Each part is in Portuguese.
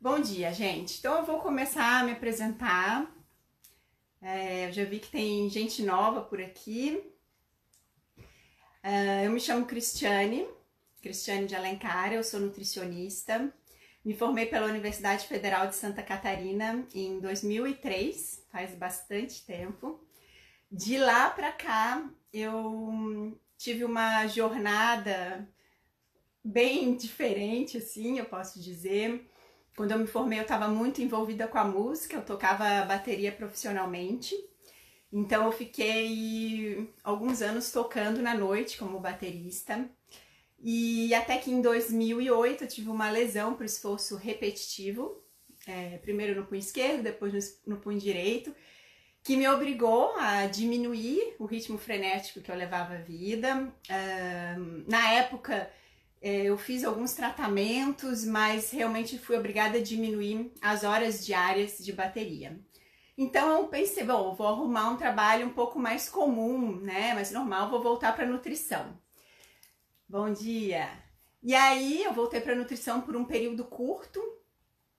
Bom dia, gente. Então eu vou começar a me apresentar. Eu já vi que tem gente nova por aqui. Eu me chamo Cristiane de Alencar, eu sou nutricionista. Me formei pela Universidade Federal de Santa Catarina em 2003, faz bastante tempo. De lá para cá, eu tive uma jornada bem diferente, assim, eu posso dizer. Quando eu me formei, eu estava muito envolvida com a música, eu tocava bateria profissionalmente. Então eu fiquei alguns anos tocando na noite como baterista. E até que em 2008 eu tive uma lesão por esforço repetitivo, primeiro no punho esquerdo, depois no punho direito, que me obrigou a diminuir o ritmo frenético que eu levava a vida. Na época eu fiz alguns tratamentos, mas realmente fui obrigada a diminuir as horas diárias de bateria. Então eu pensei, bom, vou arrumar um trabalho um pouco mais comum, né, mais normal, vou voltar para nutrição. Bom dia! E aí eu voltei para nutrição por um período curto,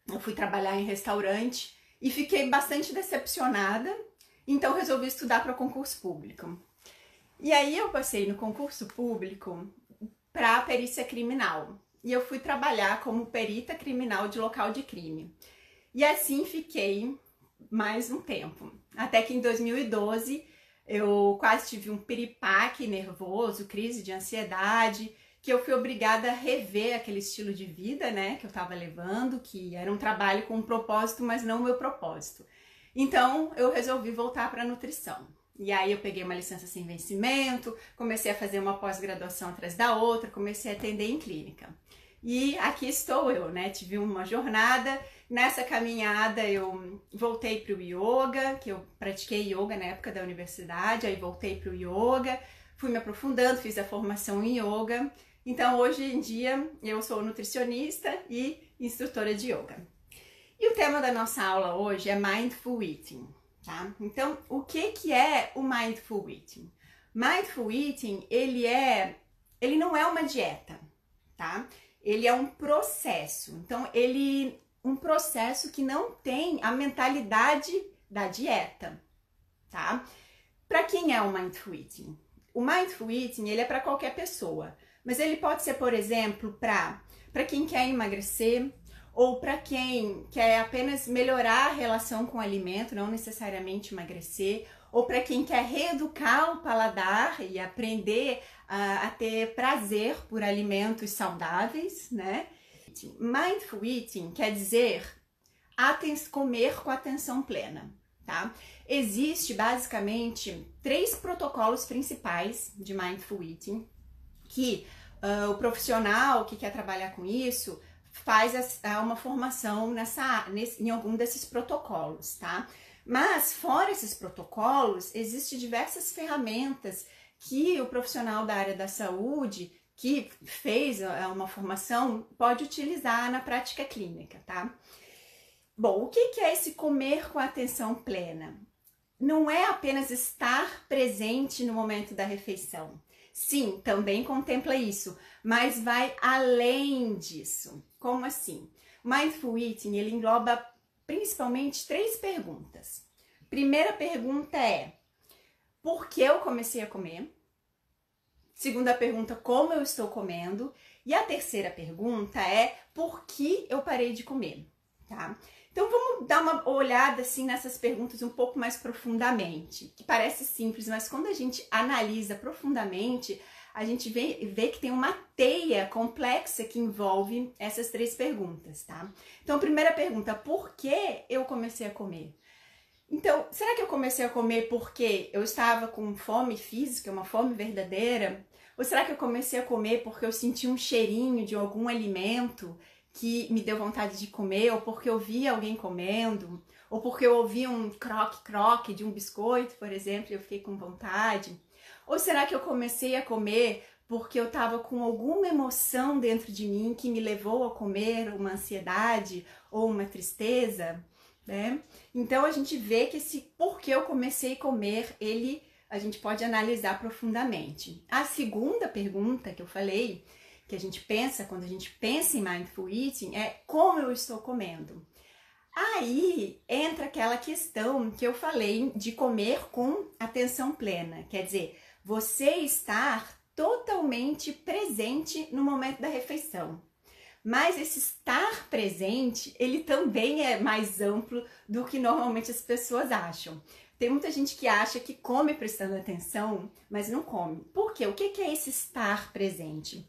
eu fui trabalhar em restaurante e fiquei bastante decepcionada, então resolvi estudar para concurso público. E aí eu passei no concurso público para a perícia criminal e eu fui trabalhar como perita criminal de local de crime. E assim fiquei mais um tempo, até que em 2012 eu quase tive um piripaque nervoso, crise de ansiedade, que eu fui obrigada a rever aquele estilo de vida, né, que eu estava levando, que era um trabalho com um propósito, mas não o meu propósito. Então eu resolvi voltar para a nutrição. E aí eu peguei uma licença sem vencimento, comecei a fazer uma pós-graduação atrás da outra, comecei a atender em clínica. E aqui estou eu, né? Tive uma jornada, nessa caminhada eu voltei para o yoga, que eu pratiquei yoga na época da universidade, aí voltei para o yoga, fui me aprofundando, fiz a formação em yoga. Então hoje em dia eu sou nutricionista e instrutora de yoga. E o tema da nossa aula hoje é Mindful Eating. Tá? Então, o que é o Mindful Eating? Mindful Eating, ele não é uma dieta, tá? Ele é um processo. Então, um processo que não tem a mentalidade da dieta, tá? Para quem é o Mindful Eating? O Mindful Eating, ele é para qualquer pessoa, mas ele pode ser, por exemplo, para quem quer emagrecer, ou para quem quer apenas melhorar a relação com o alimento, não necessariamente emagrecer, ou para quem quer reeducar o paladar e aprender a ter prazer por alimentos saudáveis, né? Mindful Eating quer dizer comer com atenção plena, tá? Existe basicamente 3 protocolos principais de Mindful Eating que o profissional que quer trabalhar com isso faz uma formação em algum desses protocolos, tá? Mas fora esses protocolos, existem diversas ferramentas que o profissional da área da saúde que fez uma formação pode utilizar na prática clínica, tá? Bom, o que é esse comer com atenção plena? Não é apenas estar presente no momento da refeição. Sim, também contempla isso, mas vai além disso. Como assim? Mindful Eating, ele engloba principalmente 3 perguntas. Primeira pergunta é: por que eu comecei a comer? Segunda pergunta, como eu estou comendo? E a terceira pergunta é: por que eu parei de comer? Tá? Então vamos dar uma olhada assim nessas perguntas um pouco mais profundamente, que parece simples, mas quando a gente analisa profundamente, a gente vê que tem uma teia complexa que envolve essas 3 perguntas, tá? Então, primeira pergunta, por que eu comecei a comer? Então, será que eu comecei a comer porque eu estava com fome física, uma fome verdadeira? Ou será que eu comecei a comer porque eu senti um cheirinho de algum alimento que me deu vontade de comer, ou porque eu vi alguém comendo, ou porque eu ouvi um croque-croque de um biscoito, por exemplo, e eu fiquei com vontade? Ou será que eu comecei a comer porque eu estava com alguma emoção dentro de mim que me levou a comer, uma ansiedade ou uma tristeza, né? Então a gente vê que esse porquê eu comecei a comer, a gente pode analisar profundamente. A segunda pergunta que eu falei, que a gente pensa quando a gente pensa em Mindful Eating é como eu estou comendo. Aí entra aquela questão que eu falei de comer com atenção plena, quer dizer, você estar totalmente presente no momento da refeição. Mas esse estar presente, ele também é mais amplo do que normalmente as pessoas acham. Tem muita gente que acha que come prestando atenção, mas não come. Por quê? O que é esse estar presente?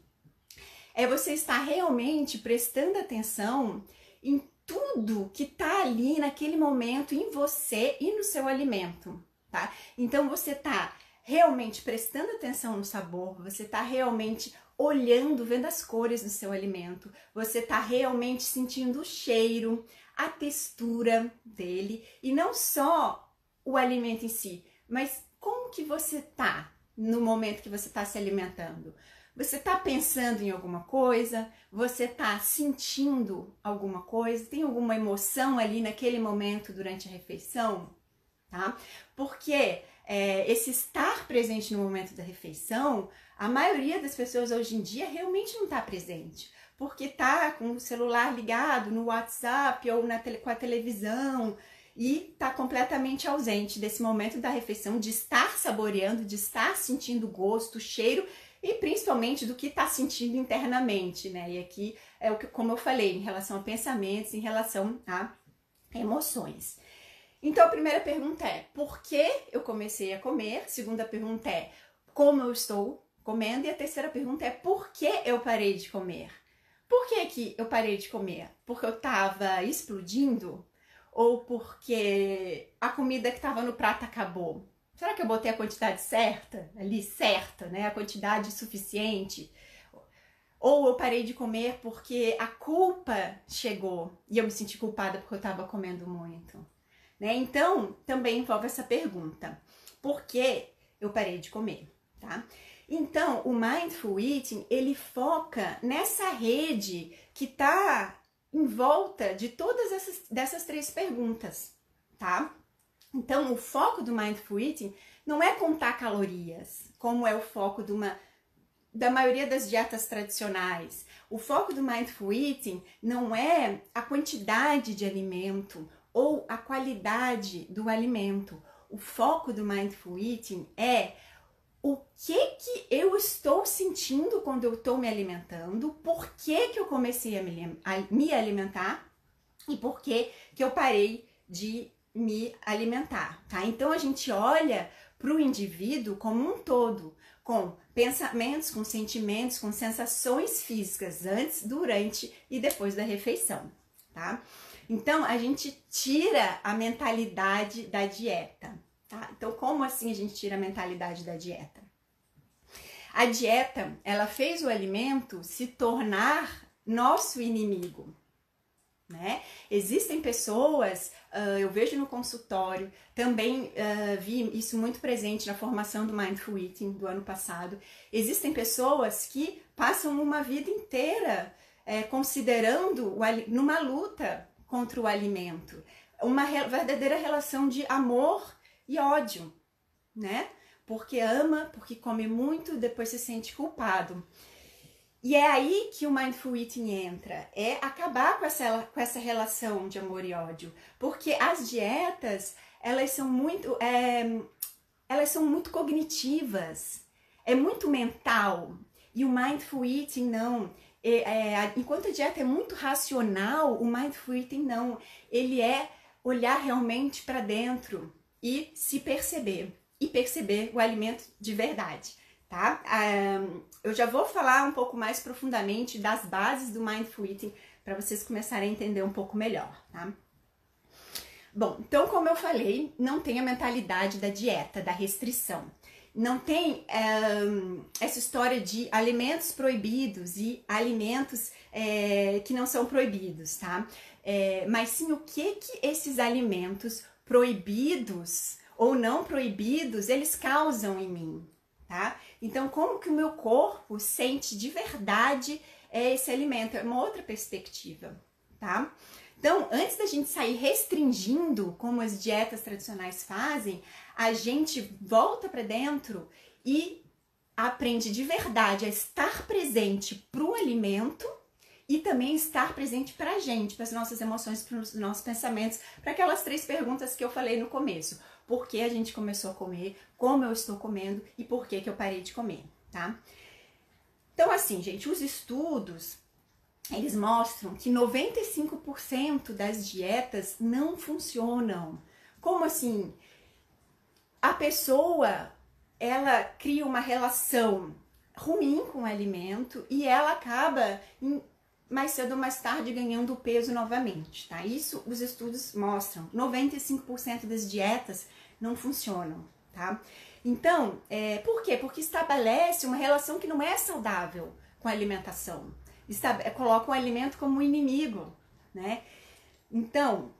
É você estar realmente prestando atenção em tudo que tá ali naquele momento em você e no seu alimento, tá? Então você tá realmente prestando atenção no sabor, você tá realmente olhando, vendo as cores do seu alimento, você tá realmente sentindo o cheiro, a textura dele e não só o alimento em si, mas como que você tá no momento que você tá se alimentando? Você está pensando em alguma coisa? Você está sentindo alguma coisa? Tem alguma emoção ali naquele momento durante a refeição? Tá? Porque esse estar presente no momento da refeição, a maioria das pessoas hoje em dia realmente não está presente. Porque tá com o celular ligado no WhatsApp ou com a televisão e está completamente ausente desse momento da refeição, de estar saboreando, de estar sentindo gosto, cheiro e principalmente do que está sentindo internamente, né? E aqui é o que, como eu falei, em relação a pensamentos, em relação a emoções. Então a primeira pergunta é, por que eu comecei a comer? A segunda pergunta é, como eu estou comendo? E a terceira pergunta é, por que eu parei de comer? Por que eu parei de comer? Porque eu estava explodindo? Ou porque a comida que estava no prato acabou? Será que eu botei a quantidade certa, né? A quantidade suficiente? Ou eu parei de comer porque a culpa chegou e eu me senti culpada porque eu estava comendo muito, né? Então, também envolve essa pergunta. Por que eu parei de comer, tá? Então, o Mindful Eating, ele foca nessa rede que tá em volta de todas dessas três perguntas, tá? Então, o foco do Mindful Eating não é contar calorias, como é o foco da maioria das dietas tradicionais. O foco do Mindful Eating não é a quantidade de alimento ou a qualidade do alimento. O foco do Mindful Eating é o que eu estou sentindo quando eu estou me alimentando, por que eu comecei a me alimentar e por que eu parei de me alimentar, tá? Então a gente olha para o indivíduo como um todo, com pensamentos, com sentimentos, com sensações físicas antes, durante e depois da refeição, tá? Então a gente tira a mentalidade da dieta, tá? Então como assim a gente tira a mentalidade da dieta? A dieta, ela fez o alimento se tornar nosso inimigo, né? Existem pessoas, eu vejo no consultório, também vi isso muito presente na formação do Mindful Eating do ano passado. Existem pessoas que passam uma vida inteira considerando numa luta contra o alimento, uma verdadeira relação de amor e ódio, né? Porque ama, porque come muito, depois se sente culpado. E é aí que o Mindful Eating entra, é acabar com essa relação de amor e ódio. Porque as dietas, elas são muito cognitivas, é muito mental. E o Mindful Eating não. Enquanto a dieta é muito racional, o Mindful Eating não. Ele é olhar realmente para dentro e se perceber. E perceber o alimento de verdade. Tá? Eu já vou falar um pouco mais profundamente das bases do Mindful Eating para vocês começarem a entender um pouco melhor, tá? Bom, então como eu falei, não tem a mentalidade da dieta, da restrição. Não tem essa história de alimentos proibidos e alimentos que não são proibidos, tá? Mas sim o que esses alimentos proibidos ou não proibidos, eles causam em mim, tá? Então, como que o meu corpo sente de verdade esse alimento? É uma outra perspectiva, tá? Então, antes da gente sair restringindo, como as dietas tradicionais fazem, a gente volta para dentro e aprende de verdade a estar presente para o alimento e também estar presente para a gente, para as nossas emoções, para os nossos pensamentos, para aquelas 3 perguntas que eu falei no começo. Por que a gente começou a comer, como eu estou comendo e por que eu parei de comer, tá? Então, assim, gente, os estudos, eles mostram que 95% das dietas não funcionam. Como assim? A pessoa, ela cria uma relação ruim com o alimento e ela acaba mais cedo ou mais tarde ganhando peso novamente, tá? Isso os estudos mostram. 95% das dietas não funcionam, tá? Então, por quê? Porque estabelece uma relação que não é saudável com a alimentação. Coloca o alimento como um inimigo, né? Então,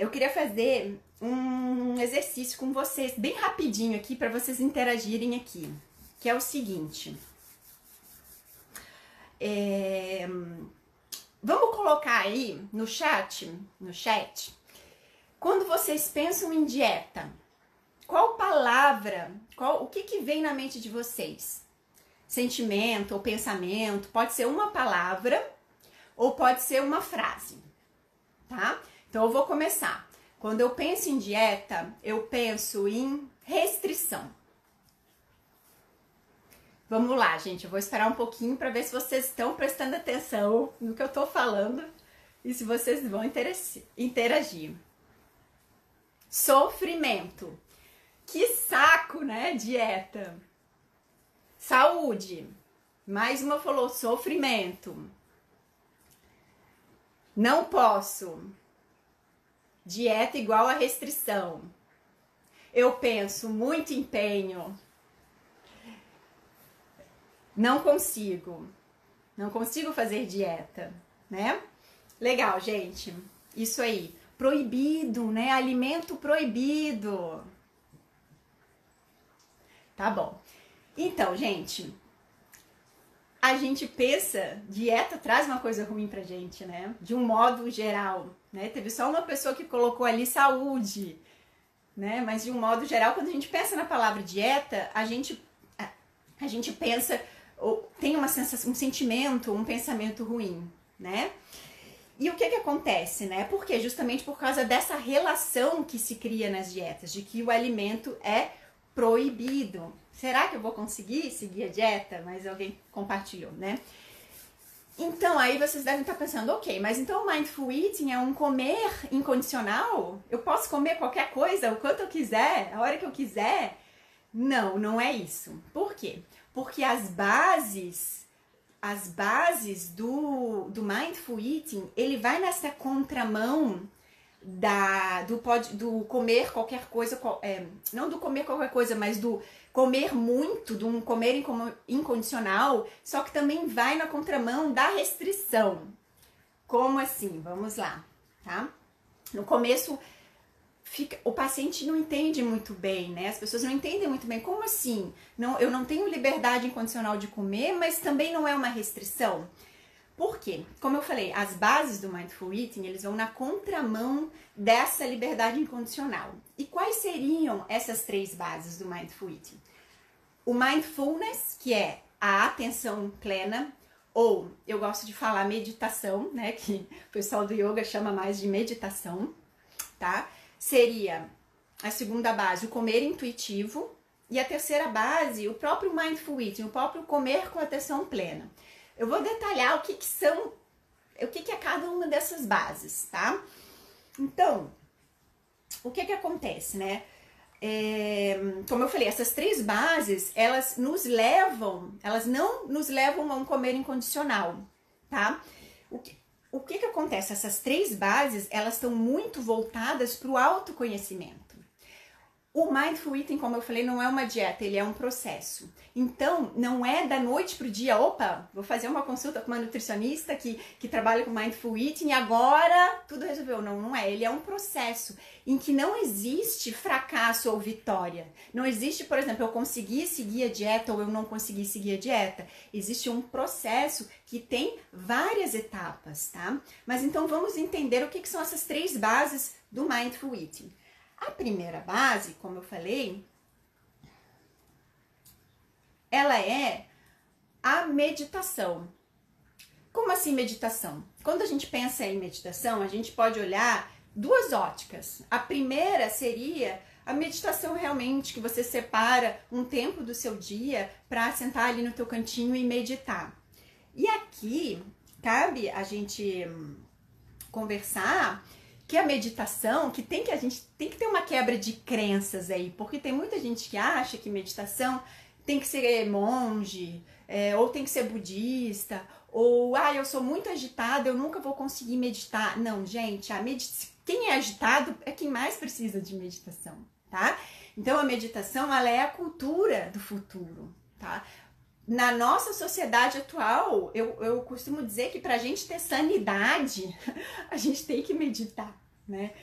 eu queria fazer um exercício com vocês, bem rapidinho aqui, para vocês interagirem aqui, que é o seguinte. Vamos colocar aí no chat, quando vocês pensam em dieta, qual palavra, o que vem na mente de vocês? Sentimento ou pensamento, pode ser uma palavra ou pode ser uma frase, tá? Então eu vou começar. Quando eu penso em dieta, eu penso em restrição. Vamos lá, gente, eu vou esperar um pouquinho para ver se vocês estão prestando atenção no que eu tô falando e se vocês vão interagir. Sofrimento. Que saco, né? Dieta. Saúde. Mais uma falou sofrimento. Não posso. Dieta igual a restrição. Eu penso muito empenho. Não consigo fazer dieta, né? Legal, gente. Isso aí. Proibido, né? Alimento proibido. Tá bom. Então, gente, a gente pensa, dieta traz uma coisa ruim pra gente, né? De um modo geral, né? Teve só uma pessoa que colocou ali saúde, né? Mas de um modo geral, quando a gente pensa na palavra dieta, a gente pensa, tem uma sensação, um sentimento, um pensamento ruim, né? E o que acontece, né? Porque justamente por causa dessa relação que se cria nas dietas, de que o alimento é proibido. Será que eu vou conseguir seguir a dieta? Mas alguém compartilhou, né? Então, aí vocês devem estar pensando, ok, mas então o Mindful Eating é um comer incondicional? Eu posso comer qualquer coisa, o quanto eu quiser, a hora que eu quiser? Não, não é isso. Por quê? Porque as bases do Mindful Eating, ele vai nessa contramão do comer qualquer coisa, não do comer qualquer coisa, mas do comer muito, de um comer incondicional, só que também vai na contramão da restrição. Como assim? Vamos lá, tá? No começo, o paciente não entende muito bem, né? As pessoas não entendem muito bem. Como assim? Eu não tenho liberdade incondicional de comer, mas também não é uma restrição. Por quê? Como eu falei, as bases do Mindful Eating, eles vão na contramão dessa liberdade incondicional. E quais seriam essas 3 bases do Mindful Eating? O Mindfulness, que é a atenção plena, ou eu gosto de falar meditação, né? Que o pessoal do yoga chama mais de meditação, tá? Seria a segunda base, o comer intuitivo. E a terceira base, o próprio Mindful Eating, o próprio comer com atenção plena. Eu vou detalhar o que é cada uma dessas bases, tá? Então, o que acontece, né? Como eu falei, essas 3 bases, elas não nos levam a um comer incondicional, tá? O que acontece? Essas 3 bases, elas estão muito voltadas para o autoconhecimento. O Mindful Eating, como eu falei, não é uma dieta, ele é um processo. Então, não é da noite pro dia, opa, vou fazer uma consulta com uma nutricionista que trabalha com Mindful Eating e agora tudo resolveu. Não, não é. Ele é um processo em que não existe fracasso ou vitória. Não existe, por exemplo, eu consegui seguir a dieta ou eu não consegui seguir a dieta. Existe um processo que tem várias etapas, tá? Mas então vamos entender o que são essas 3 bases do Mindful Eating. A primeira base, como eu falei, ela é a meditação. Como assim meditação? Quando a gente pensa em meditação, a gente pode olhar duas óticas. A primeira seria a meditação realmente, que você separa um tempo do seu dia para sentar ali no teu cantinho e meditar. E aqui cabe a gente conversar que a meditação, a gente tem que ter uma quebra de crenças aí, porque tem muita gente que acha que meditação tem que ser monge, ou tem que ser budista, ou eu sou muito agitada, eu nunca vou conseguir meditar. Não, gente, quem é agitado é quem mais precisa de meditação, tá? Então a meditação, ela é a cultura do futuro, tá? Na nossa sociedade atual, eu costumo dizer que pra gente ter sanidade, a gente tem que meditar, né?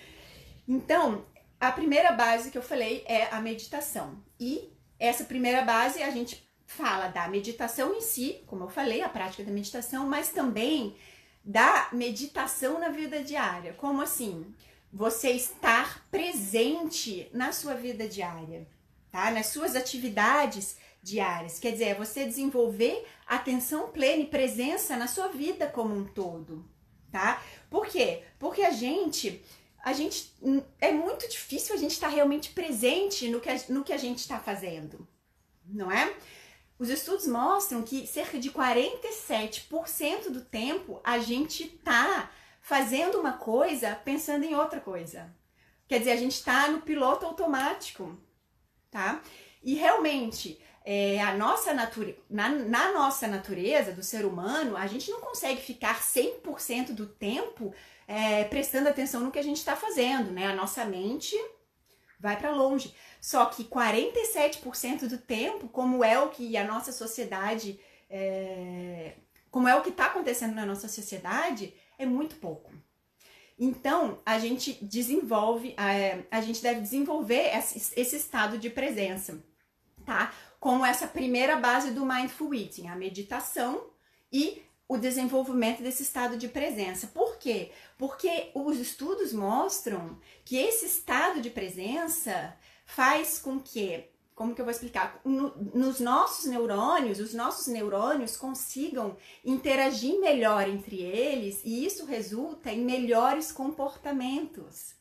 Então, a primeira base que eu falei é a meditação. E essa primeira base a gente fala da meditação em si, como eu falei, a prática da meditação, mas também da meditação na vida diária. Como assim? Você estar presente na sua vida diária, tá? Nas suas atividades diárias. Quer dizer, é você desenvolver atenção plena e presença na sua vida como um todo, tá? Por quê? Porque a gente é muito difícil a gente estar realmente presente no que a gente está fazendo, não é? Os estudos mostram que cerca de 47% do tempo a gente tá fazendo uma coisa pensando em outra coisa. Quer dizer, a gente tá no piloto automático, tá? E realmente, na nossa natureza do ser humano, a gente não consegue ficar 100% do tempo prestando atenção no que a gente está fazendo, né? A nossa mente vai para longe. Só que 47% do tempo, como é o que a nossa sociedade, como é o que está acontecendo na nossa sociedade, é muito pouco. Então, a gente deve desenvolver esse estado de presença, tá? Como essa primeira base do Mindful Eating, a meditação e o desenvolvimento desse estado de presença. Por quê? Porque os estudos mostram que esse estado de presença faz com que, como que eu vou explicar? Nos nossos neurônios, os nossos neurônios consigam interagir melhor entre eles e isso resulta em melhores comportamentos.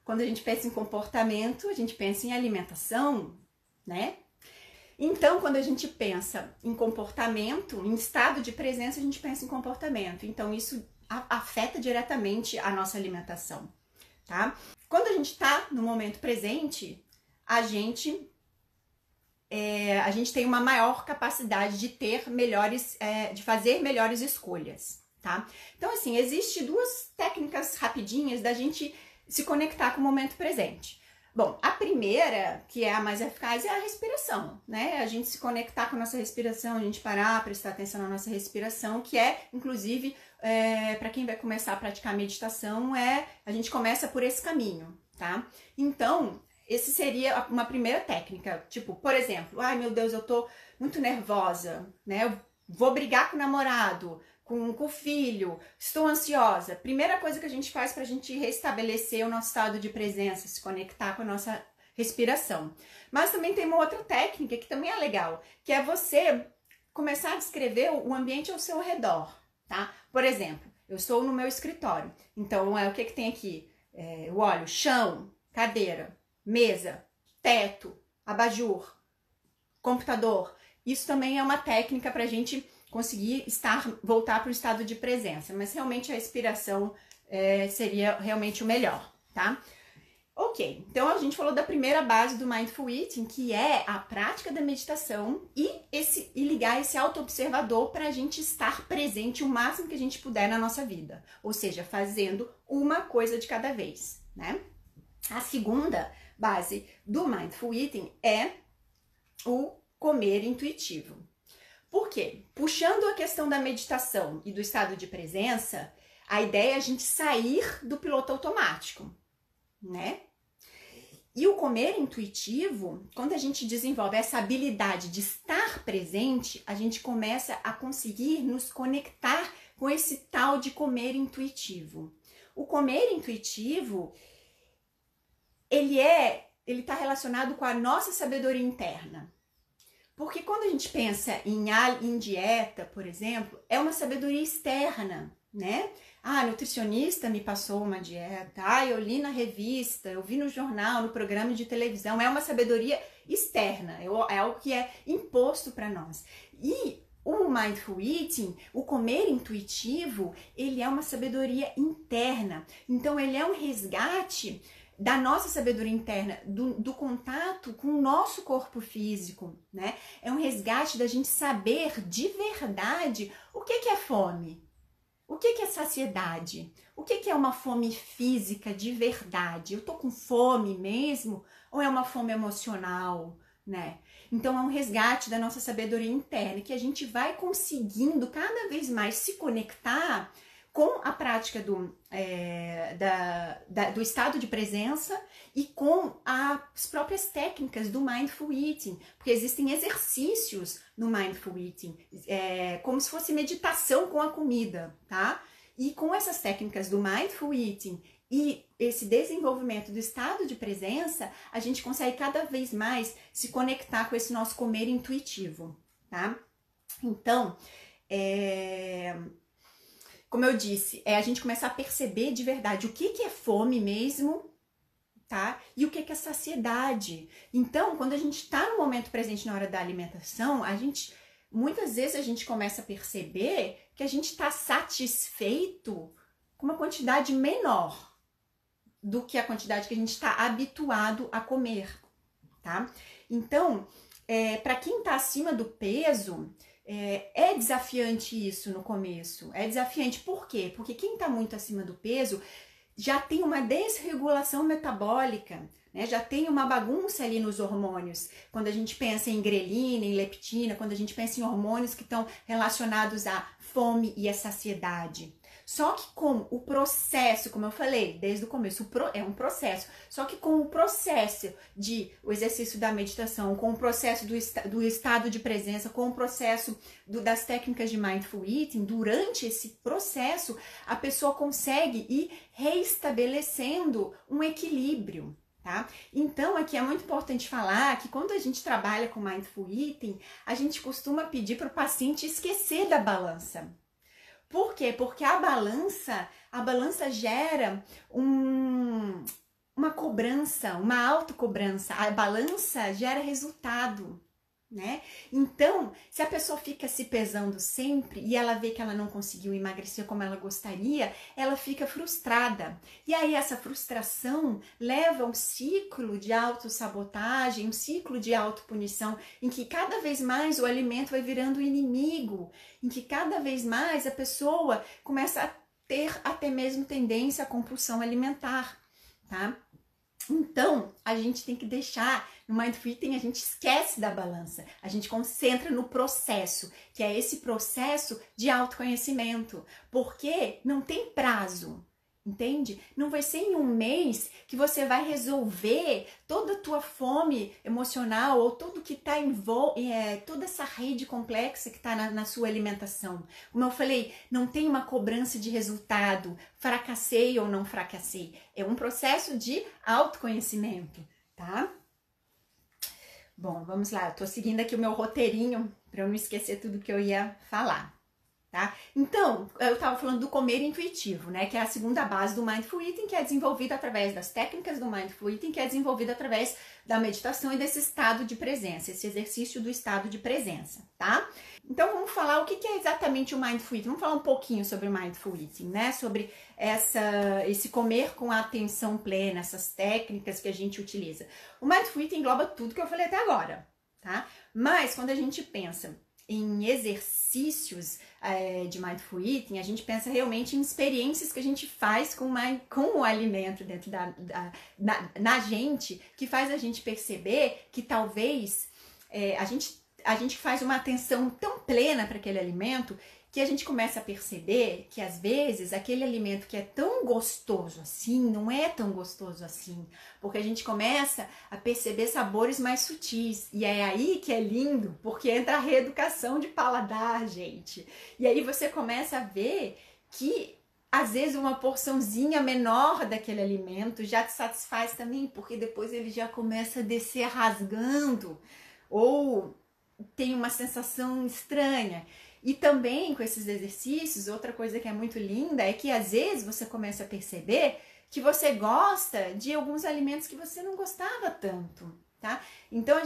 Quando a gente pensa em comportamento, a gente pensa em alimentação, né? Então, quando a gente pensa em comportamento, em estado de presença, a gente pensa em comportamento. Então, isso afeta diretamente a nossa alimentação, tá? Quando a gente tá no momento presente, a gente tem uma maior capacidade de de fazer melhores escolhas, tá? Então, assim, existe duas técnicas rapidinhas da gente se conectar com o momento presente. Bom, a primeira, que é a mais eficaz, é a respiração, né? A gente se conectar com a nossa respiração, a gente parar, prestar atenção na nossa respiração, que é, inclusive, para quem vai começar a praticar meditação, a gente começa por esse caminho, tá? Então, esse seria uma primeira técnica. Tipo, por exemplo, ai meu Deus, eu tô muito nervosa, né? Eu vou brigar com o namorado, com o filho, estou ansiosa. Primeira coisa que a gente faz pra gente restabelecer o nosso estado de presença, se conectar com a nossa respiração. Mas também tem uma outra técnica que também é legal, que é você começar a descrever o ambiente ao seu redor, tá? Por exemplo, eu estou no meu escritório, então o que tem aqui? Eu olho chão, cadeira, mesa, teto, abajur, computador. Isso também é uma técnica pra gente conseguir voltar para o estado de presença, mas realmente a respiração seria realmente o melhor, tá? Ok, então a gente falou da primeira base do Mindful Eating, que é a prática da meditação e ligar esse auto-observador para a gente estar presente o máximo que a gente puder na nossa vida, ou seja, fazendo uma coisa de cada vez, né? A segunda base do Mindful Eating é o comer intuitivo. Por quê? Puxando a questão da meditação e do estado de presença, a ideia é a gente sair do piloto automático, né? E o comer intuitivo, quando a gente desenvolve essa habilidade de estar presente, a gente começa a conseguir nos conectar com esse tal de comer intuitivo. O comer intuitivo, ele está relacionado com a nossa sabedoria interna. Porque quando a gente pensa em dieta, por exemplo, é uma sabedoria externa, né? Ah, a nutricionista me passou uma dieta, ah, eu li na revista, eu vi no jornal, no programa de televisão, é uma sabedoria externa, é algo que é imposto para nós. E o Mindful Eating, o comer intuitivo, ele é uma sabedoria interna, então ele é um resgate da nossa sabedoria interna, do contato com o nosso corpo físico, né? É um resgate da gente saber de verdade o que é fome. O que é saciedade? O que é uma fome física de verdade? Eu tô com fome mesmo? Ou é uma fome emocional, né? Então é um resgate da nossa sabedoria interna, que a gente vai conseguindo cada vez mais se conectar com a prática do estado de presença e com as próprias técnicas do Mindful Eating, porque existem exercícios no Mindful Eating, como se fosse meditação com a comida, tá? E com essas técnicas do Mindful Eating e esse desenvolvimento do estado de presença, a gente consegue cada vez mais se conectar com esse nosso comer intuitivo, tá? Então, como eu disse, a gente começar a perceber de verdade o que é fome mesmo, tá? E o que é saciedade. Então, quando a gente está no momento presente na hora da alimentação, muitas vezes a gente começa a perceber que a gente está satisfeito com uma quantidade menor do que a quantidade que a gente está habituado a comer, tá? Então, para quem está acima do peso, é desafiante isso no começo. É desafiante por quê? Porque quem está muito acima do peso já tem uma desregulação metabólica, né? Já tem uma bagunça ali nos hormônios. Quando a gente pensa em grelina, em leptina, quando a gente pensa em hormônios que estão relacionados à fome e à saciedade. Só que com o processo, como eu falei desde o começo, é um processo. Só que com o processo o exercício da meditação, com o processo do estado de presença, com o processo das técnicas de Mindful Eating, durante esse processo, a pessoa consegue ir reestabelecendo um equilíbrio, tá? Então, aqui é muito importante falar que quando a gente trabalha com Mindful Eating, a gente costuma pedir para o paciente esquecer da balança. Por quê? Porque a balança gera uma cobrança, uma autocobrança. A balança gera resultado, né? Então, se a pessoa fica se pesando sempre e ela vê que ela não conseguiu emagrecer como ela gostaria, ela fica frustrada. E aí essa frustração leva a um ciclo de autossabotagem, um ciclo de autopunição, em que cada vez mais o alimento vai virando inimigo, em que cada vez mais a pessoa começa a ter até mesmo tendência à compulsão alimentar, tá? Então, a gente tem que deixar, no Mindful Eating a gente esquece da balança, a gente concentra no processo, que é esse processo de autoconhecimento, porque não tem prazo, entende? Não vai ser em um mês que você vai resolver toda a tua fome emocional ou tudo que está toda essa rede complexa que está na sua alimentação. Como eu falei, não tem uma cobrança de resultado, fracassei ou não fracassei. É um processo de autoconhecimento, tá? Bom, vamos lá. Eu tô seguindo aqui o meu roteirinho para eu não esquecer tudo que eu ia falar. Tá? Então, eu estava falando do comer intuitivo, né? Que é a segunda base do Mindful Eating, que é desenvolvida através das técnicas do Mindful Eating, que é desenvolvida através da meditação e desse estado de presença, esse exercício do estado de presença, tá? Então, vamos falar o que é exatamente o Mindful Eating. Vamos falar um pouquinho sobre o Mindful Eating, né? Sobre esse comer com a atenção plena, essas técnicas que a gente utiliza. O Mindful Eating engloba tudo que eu falei até agora, tá? Mas, quando a gente pensa em exercícios de Mindful Eating, a gente pensa realmente em experiências que a gente faz com o alimento dentro na gente, que faz a gente perceber que talvez a gente faz uma atenção tão plena para aquele alimento que a gente começa a perceber que às vezes aquele alimento que é tão gostoso assim, não é tão gostoso assim, porque a gente começa a perceber sabores mais sutis, e é aí que é lindo, porque entra a reeducação de paladar, gente, e aí você começa a ver que às vezes uma porçãozinha menor daquele alimento já te satisfaz também, porque depois ele já começa a descer rasgando, ou tem uma sensação estranha. E também com esses exercícios, outra coisa que é muito linda é que às vezes você começa a perceber que você gosta de alguns alimentos que você não gostava tanto, tá? Então a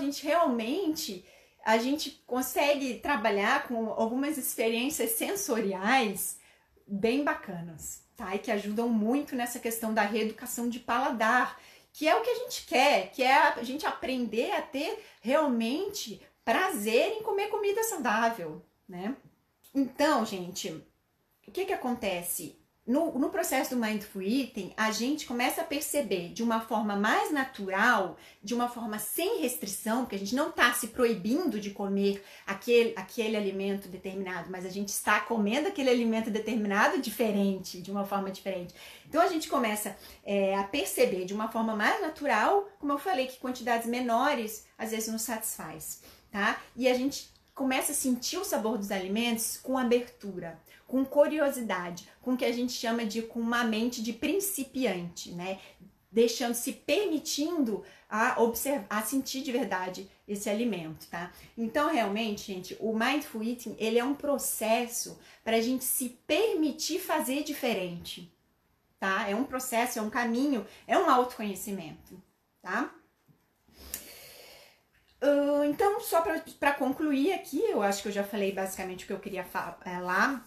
gente consegue trabalhar com algumas experiências sensoriais bem bacanas, tá? E que ajudam muito nessa questão da reeducação de paladar, que é o que a gente quer, que é a gente aprender a ter realmente prazer em comer comida saudável, né? Então, gente, o que acontece? No processo do Mindful Eating, a gente começa a perceber de uma forma mais natural, de uma forma sem restrição, porque a gente não está se proibindo de comer aquele alimento determinado, mas a gente está comendo aquele alimento determinado diferente, de uma forma diferente. Então a gente começa a perceber de uma forma mais natural, como eu falei, que quantidades menores às vezes nos satisfaz, tá? E a gente começa a sentir o sabor dos alimentos com abertura, com curiosidade, com o que a gente chama com uma mente de principiante, né? Se permitindo a observar, a sentir de verdade esse alimento, tá? Então, realmente, gente, o Mindful Eating, ele é um processo para a gente se permitir fazer diferente, tá? É um processo, é um caminho, é um autoconhecimento, tá? Então, só para concluir aqui, eu acho que eu já falei basicamente o que eu queria falar,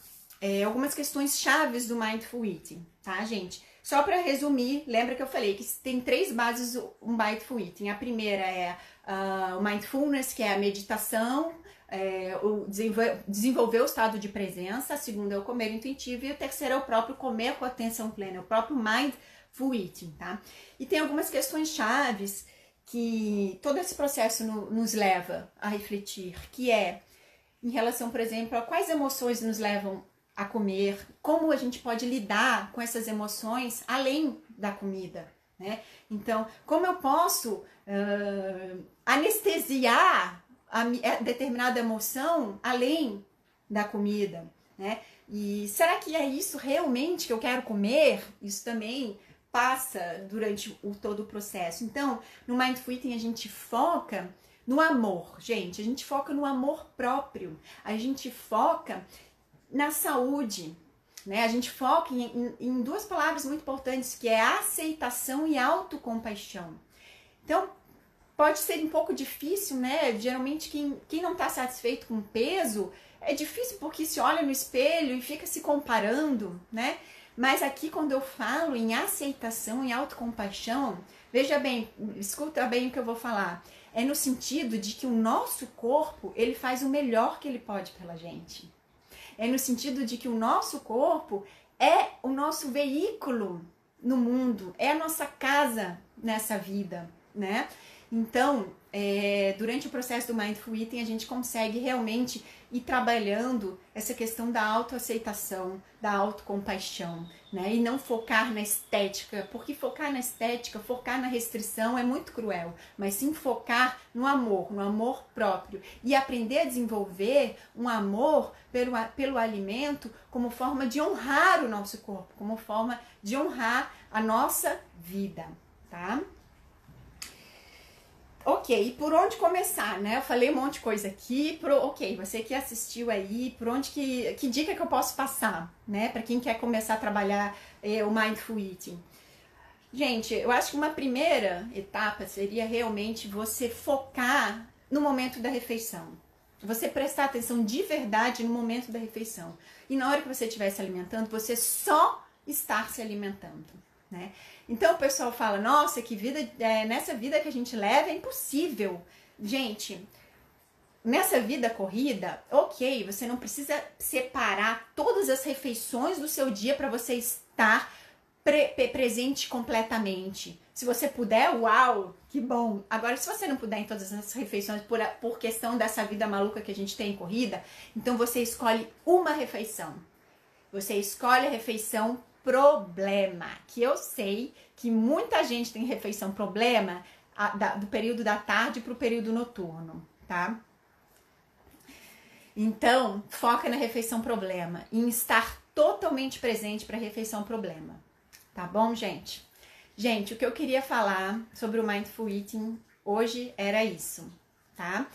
algumas questões chaves do Mindful Eating, tá, gente? Só para resumir, lembra que eu falei que tem 3 bases o Mindful Eating. A primeira é o Mindfulness, que é a meditação, desenvolver o estado de presença. A segunda é o comer intuitivo e a terceira é o próprio comer com atenção plena, o próprio Mindful Eating, tá? E tem algumas questões chaves que todo esse processo nos leva a refletir, que é em relação, por exemplo, a quais emoções nos levam a comer, como a gente pode lidar com essas emoções além da comida, né? Então, como eu posso anestesiar a determinada emoção além da comida, né? E será que é isso realmente que eu quero comer? Isso também passa durante todo o processo. Então, no Mindful Eating a gente foca no amor, gente. A gente foca no amor próprio. A gente foca na saúde, né? A gente foca em 2 palavras muito importantes, que é aceitação e autocompaixão. Então, pode ser um pouco difícil, né? Geralmente, quem não está satisfeito com o peso, é difícil porque se olha no espelho e fica se comparando, né? Mas aqui, quando eu falo em aceitação e autocompaixão, veja bem, escuta bem o que eu vou falar. É no sentido de que o nosso corpo, ele faz o melhor que ele pode pela gente. É no sentido de que o nosso corpo é o nosso veículo no mundo, é a nossa casa nessa vida, né? Então, durante o processo do Mindful Eating, a gente consegue realmente ir trabalhando essa questão da autoaceitação, da autocompaixão, né? E não focar na estética, porque focar na estética, focar na restrição é muito cruel, mas sim focar no amor próprio e aprender a desenvolver um amor pelo alimento como forma de honrar o nosso corpo, como forma de honrar a nossa vida, tá? Ok, e por onde começar, né? Eu falei um monte de coisa aqui, ok, você que assistiu aí, por onde que dica que eu posso passar, né? Para quem quer começar a trabalhar o Mindful Eating. Gente, eu acho que uma primeira etapa seria realmente você focar no momento da refeição. Você prestar atenção de verdade no momento da refeição. E na hora que você estiver se alimentando, você só estar se alimentando, né? Então o pessoal fala, nossa, que vida, nessa vida que a gente leva é impossível. Gente, nessa vida corrida, ok, você não precisa separar todas as refeições do seu dia para você estar presente completamente. Se você puder, uau, que bom. Agora, se você não puder em todas as refeições por questão dessa vida maluca que a gente tem em corrida, então você escolhe uma refeição. Você escolhe a refeição problema, que eu sei que muita gente tem refeição problema do período da tarde para o período noturno, tá? Então, foca na refeição problema, em estar totalmente presente para a refeição problema, tá bom, gente? Gente, o que eu queria falar sobre o Mindful Eating hoje era isso, tá?